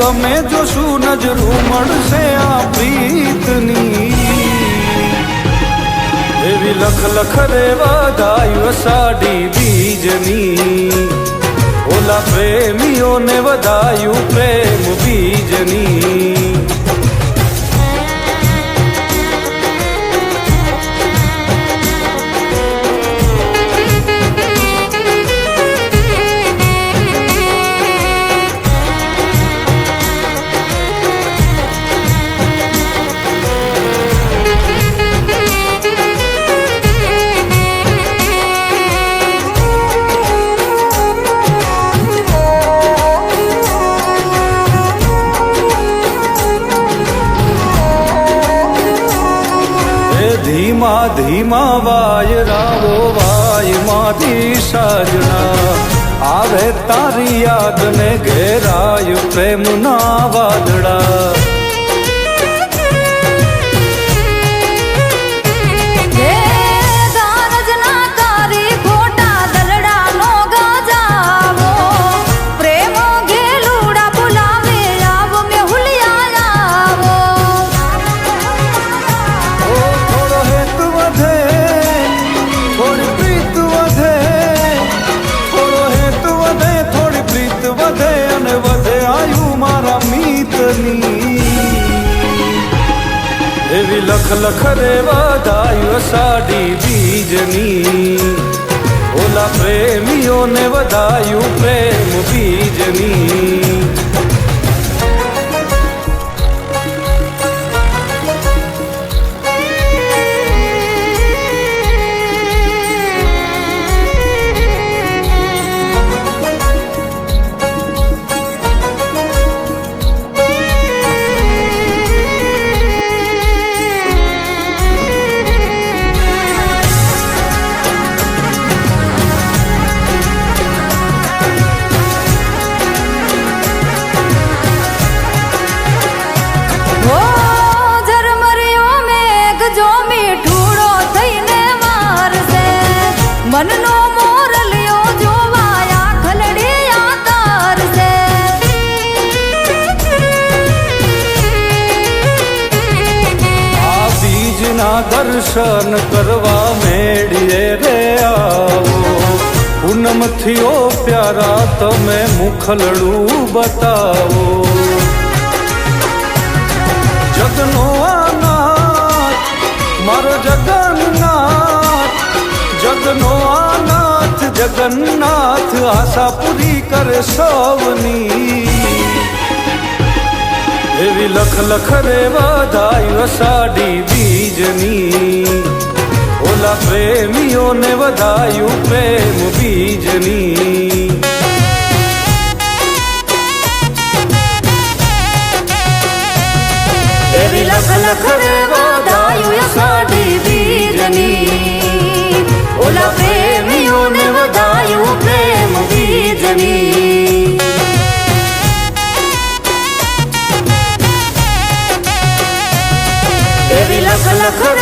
અમે જોશું નજરું મળશે આ પ્રીતની એવી લખ લખ રે વધાયું સાડી બીજની ઓલા પ્રેમીઓને વધાયું પ્રેમ બીજની ધીમા ધીમા વાયરાઓ વાયમાંથી સાજણા આવે તારી યાદ ને ઘેરાય પ્રેમના વાદળા એવી લખ લખ રે વધાયું સાડી બીજની ઓલા પ્રેમીઓને વધાયું પ્રેમ બીજની મનનો મોરલિયો જોવાયા ખલડિયા તારસે આ બીજના દર્શન કરવા મેળીએ રે આવો પૂનમથી ઓ પ્યારા તમે મુખલડું બતાવો જગનો આનાથ મારો જગન્નાથ જગનો આનાથ જગન્નાથ આશા પૂરી કરે સૌની એવી લખ લખ રે વધાયું સાડી બીજની ઓલા પ્રેમીઓને વધાયું પ્રેમ બીજની એવી લખ લખ રે વધાયું સાડી બીજની ઓલા પ્રેમીઓને વધાયું પ્રેમ બીજની એવી લખ લખ